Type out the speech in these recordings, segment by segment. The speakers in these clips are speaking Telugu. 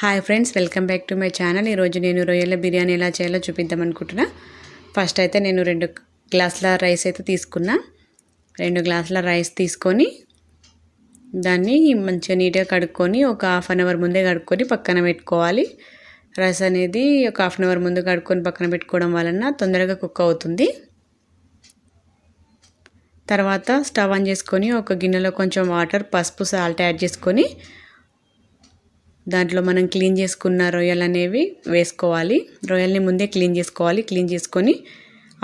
Hi friends, welcome back to my channel. ఈరోజు నేను రొయ్యల బిర్యానీ ఎలా చేయాలో చూపిద్దాం అనుకుంటున్నా. ఫస్ట్ అయితే నేను 2 గ్లాసుల రైస్ అయితే తీసుకున్నా. 2 గ్లాసుల రైస్ తీసుకొని దాన్ని మంచిగా నీట్గా కడుక్కొని ఒక హాఫ్ అన్ అవర్ ముందే కడుక్కొని పక్కన పెట్టుకోవాలి. రైస్ అనేది ఒక హాఫ్ అన్ అవర్ ముందు కడుక్కొని పక్కన పెట్టుకోవడం వలన తొందరగా కుక్ అవుతుంది. తర్వాత స్టవ్ ఆన్ చేసుకొని ఒక గిన్నెలో కొంచెం వాటర్, పసుపు, సాల్ట్ యాడ్ చేసుకొని దాంట్లో మనం క్లీన్ చేసుకున్న రొయ్యలు అనేవి వేసుకోవాలి. రొయ్యల్ని ముందే క్లీన్ చేసుకోవాలి. క్లీన్ చేసుకొని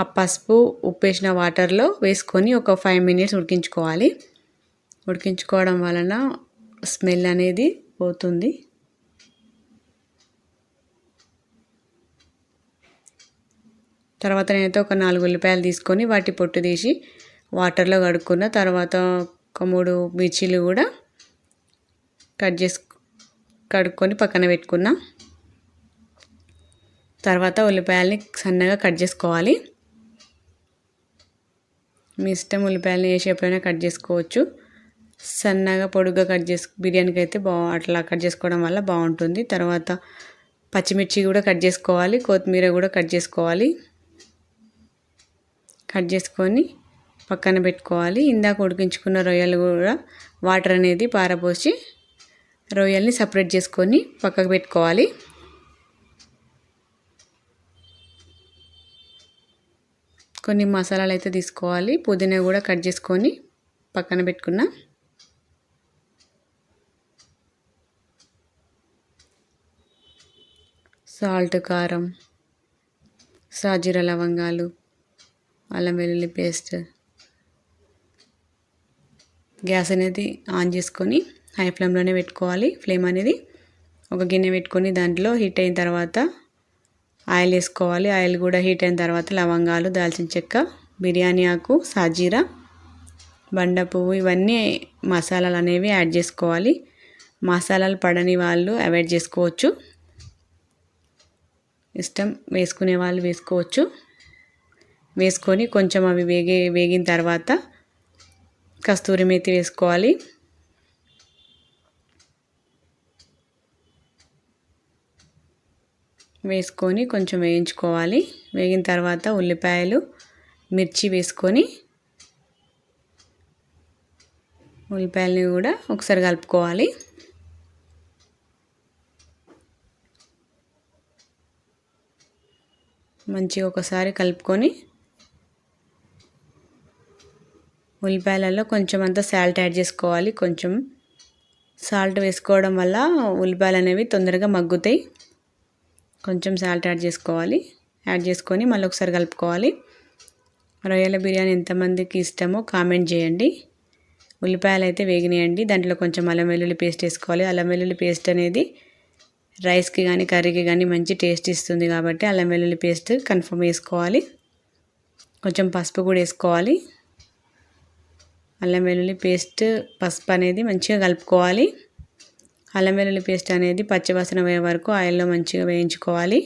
ఆ పసుపు, ఉప్పు వేసిన వాటర్లో వేసుకొని ఒక 5 minutes ఉడికించుకోవాలి. ఉడికించుకోవడం వలన స్మెల్ అనేది పోతుంది. తర్వాత నేనైతే ఒక 4 ఉల్లిపాయలు తీసుకొని వాటి పొట్టు తీసి వాటర్లో కడుక్కున్న. తర్వాత ఒక 3 మిర్చీలు కూడా కడుక్కొని పక్కన పెట్టుకున్నా. తర్వాత ఉల్లిపాయలని సన్నగా కట్ చేసుకోవాలి. మీ ఇష్టం, ఉల్లిపాయలని ఏ షేప్లోనే కట్ చేసుకోవచ్చు. సన్నగా పొడుగ్గా బిర్యానీకి అయితే అట్లా కట్ చేసుకోవడం వల్ల బాగుంటుంది. తర్వాత పచ్చిమిర్చి కూడా కట్ చేసుకోవాలి. కొత్తిమీర కూడా కట్ చేసుకోవాలి. కట్ చేసుకొని పక్కన పెట్టుకోవాలి. ఇందాక ఉడికించుకున్న రొయ్యలు కూడా వాటర్ అనేది పారబోసి రొయ్యల్ని సపరేట్ చేసుకొని పక్కకు పెట్టుకోవాలి. కొన్ని మసాలాలు అయితే తీసుకోవాలి. పుదీనా కూడా కట్ చేసుకొని పక్కన పెట్టుకున్నా. సాల్ట్, కారం, సాజీర లవంగాలు, అల్లం వెల్లుల్లి పేస్ట్. గ్యాస్ అనేది ఆన్ చేసుకొని హై ఫ్లేమ్లోనే పెట్టుకోవాలి. ఫ్లేమ్ అనేది ఒక గిన్నె పెట్టుకొని దాంట్లో హీట్ అయిన తర్వాత ఆయిల్ వేసుకోవాలి. ఆయిల్ కూడా హీట్ అయిన తర్వాత లవంగాలు, దాల్చిన చెక్క, బిర్యానీ ఆకు, సాజీరా, బండ పువ్వు ఇవన్నీ మసాలాలు అనేవి యాడ్ చేసుకోవాలి. మసాలాలు పడని వాళ్ళు అవాయిడ్ చేసుకోవచ్చు. ఇష్టం వేసుకునే వాళ్ళు వేసుకోవచ్చు. వేసుకొని కొంచెం అవి వేగిన తర్వాత కస్తూరి మేతి వేసుకోవాలి. వేసుకొని కొంచెం వేయించుకోవాలి. వేగిన తర్వాత ఉల్లిపాయలు, మిర్చి వేసుకొని ఉల్లిపాయలని కూడా ఒకసారి కలుపుకోవాలి. మంచిగా ఒకసారి కలుపుకొని ఉల్లిపాయలలో కొంచెం అంతా సాల్ట్ యాడ్ చేసుకోవాలి. కొంచెం సాల్ట్ వేసుకోవడం వల్ల ఉల్లిపాయలు అనేవి తొందరగా మగ్గుతాయి. కొంచెం సాల్ట్ యాడ్ చేసుకోవాలి. యాడ్ చేసుకొని మళ్ళీ ఒకసారి కలుపుకోవాలి. రొయ్యల బిర్యానీ ఎంతమందికి ఇష్టమో కామెంట్ చేయండి. ఉల్లిపాయలు అయితే వేగినాయండి. దాంట్లో కొంచెం అల్లం వెల్లుల్లి పేస్ట్ వేసుకోవాలి. అల్లం వెల్లుల్లి పేస్ట్ అనేది రైస్కి కానీ కర్రీకి కానీ మంచి టేస్ట్ ఇస్తుంది కాబట్టి అల్లం వెల్లుల్లి పేస్ట్ కన్ఫర్మ్ వేసుకోవాలి. కొంచెం పసుపు కూడా వేసుకోవాలి. అల్లం వెల్లుల్లి పేస్ట్, పసుపు అనేది మంచిగా కలుపుకోవాలి. అల్లం వెల్లుల్లి పేస్ట్ అనేది పచ్చివాసన పోయే వరకు ఆయిల్లో మంచిగా వేయించుకోవాలి.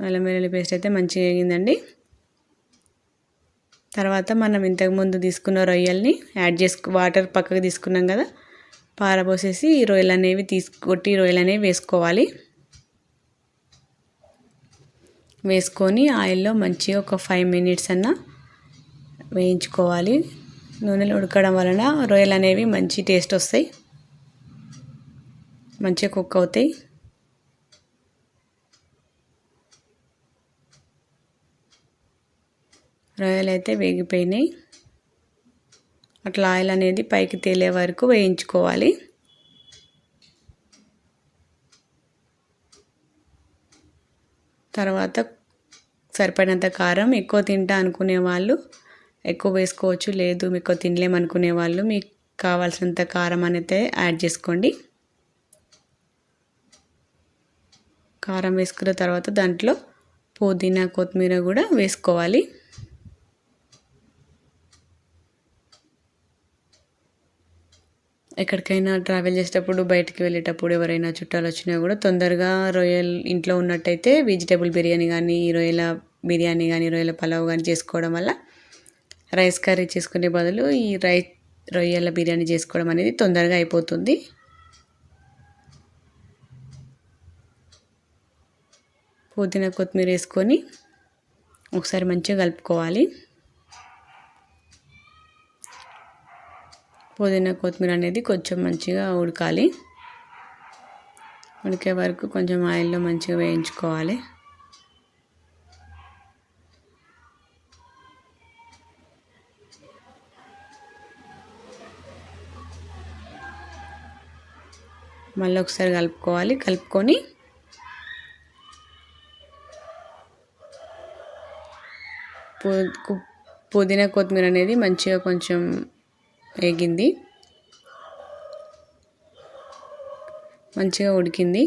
అల్లం వెల్లుల్లి పేస్ట్ అయితే మంచిగా వేగిందండి. తర్వాత మనం ఇంతకుముందు తీసుకున్న రొయ్యల్ని వాటర్ పక్కకు తీసుకున్నాం కదా, పారబోసేసి ఈ రొయ్యలు అనేవి రొయ్యలు అనేవి వేసుకోవాలి. వేసుకొని ఆయిల్లో మంచిగా ఒక 5 minutes అన్నా వేయించుకోవాలి. నూనెలో ఉడకడం వలన రొయ్యలు అనేవి మంచి టేస్ట్ వస్తాయి, మంచిగా కుక్ అవుతాయి. రొయ్యలు అయితే వేగిపోయినాయి. అట్లా ఆయిల్ అనేది పైకి తేలే వరకు వేయించుకోవాలి. తర్వాత సరిపడినంత కారం, ఎక్కువ తింటా అనుకునే వాళ్ళు ఎక్కువ వేసుకోవచ్చు. లేదు మీకు తినలేమనుకునే వాళ్ళు మీకు కావాల్సినంత కారం అనేది యాడ్ చేసుకోండి. కారం వేసుకున్న తర్వాత దాంట్లో పుదీనా, కొత్తిమీర కూడా వేసుకోవాలి. ఎక్కడికైనా ట్రావెల్ చేసేటప్పుడు, బయటికి వెళ్ళేటప్పుడు ఎవరైనా చుట్టాలు వచ్చినా కూడా తొందరగా రొయ్యలు ఇంట్లో ఉన్నట్టయితే వెజిటేబుల్ బిర్యానీ కానీ, రొయ్యల బిర్యానీ కానీ, రొయ్యల పలావ్ కానీ చేసుకోవడం వల్ల రైస్ కర్రీ చేసుకునే బదులు ఈ రొయ్యల బిర్యానీ చేసుకోవడం అనేది తొందరగా అయిపోతుంది. పుదీనా కొత్తిమీర వేసుకొని ఒకసారి మంచిగా కలుపుకోవాలి. పుదీనా కొత్తిమీర అనేది కొంచెం మంచిగా ఉడకాలి. ఉడికే వరకు కొంచెం ఆయిల్లో మంచిగా వేయించుకోవాలి. మళ్ళీ ఒకసారి కలుపుకోవాలి. కలుపుకొని పుదీనా కొత్తిమీర అనేది మంచిగా కొంచెం వేగింది, మంచిగా ఉడికింది.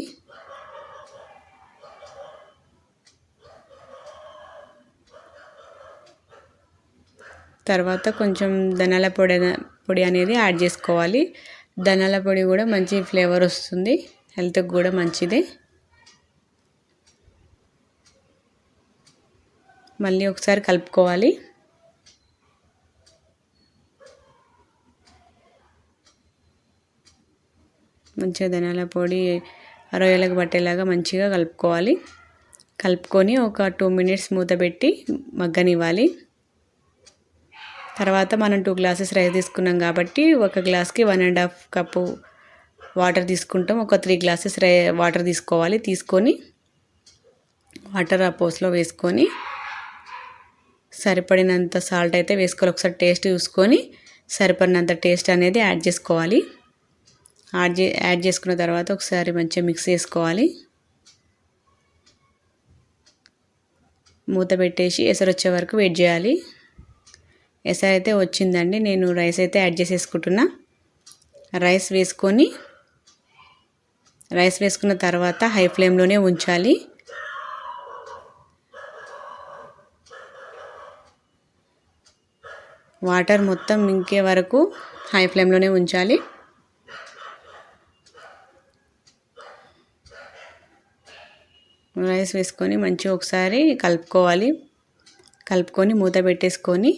తర్వాత కొంచెం ధనియాల పొడి అనేది యాడ్ చేసుకోవాలి. ధనియాల పొడి కూడా మంచి ఫ్లేవర్ వస్తుంది, హెల్త్కి కూడా మంచిదే. మళ్ళీ ఒకసారి కలుపుకోవాలి. మంచిగా ధనియాల పొడి రొయ్యలకు పట్టేలాగా మంచిగా కలుపుకోవాలి. కలుపుకొని ఒక 2 మినిట్స్ మూత పెట్టి మగ్గనివ్వాలి. తర్వాత మనం 2 గ్లాసెస్ రైస్ తీసుకున్నాం కాబట్టి ఒక గ్లాస్కి 1.5 కప్పు వాటర్ తీసుకుంటాం. ఒక 3 గ్లాసెస్ వాటర్ తీసుకోవాలి. తీసుకొని వాటర్ ఆ పోస్లో వేసుకొని సరిపడినంత సాల్ట్ అయితే వేసుకోవాలి. ఒకసారి టేస్ట్ చూసుకొని సరిపడినంత టేస్ట్ అనేది యాడ్ చేసుకోవాలి. యాడ్ చేసుకున్న తర్వాత ఒకసారి మంచిగా మిక్స్ చేసుకోవాలి. మూత పెట్టేసి ఎసరు వచ్చే వరకు వెయిట్ చేయాలి. ఎసరు అయితే వచ్చిందండి. నేను రైస్ అయితే యాడ్ చేసేసుకుంటున్నా. రైస్ వేసుకున్న తర్వాత హై ఫ్లేమ్లోనే ఉంచాలి. వాటర్ మొత్తం ఇంకే వరకు హై ఫ్లేమ్లోనే ఉంచాలి. రైస్ వేసుకొని మంచిగా ఒకసారి కలుపుకోవాలి. కలుపుకొని మూత పెట్టేసుకొని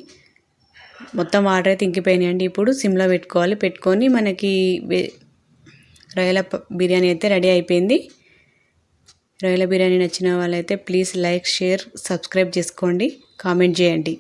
మొత్తం వాటర్ అయితే ఇంకిపోయినాయండి. ఇప్పుడు సిమ్లో పెట్టుకోవాలి. పెట్టుకొని మనకి రొయ్యల బిర్యానీ అయితే రెడీ అయిపోయింది. రొయ్యల బిర్యానీ నచ్చిన వాళ్ళైతే ప్లీజ్ లైక్, షేర్, సబ్స్క్రైబ్ చేసుకోండి, కామెంట్ చేయండి.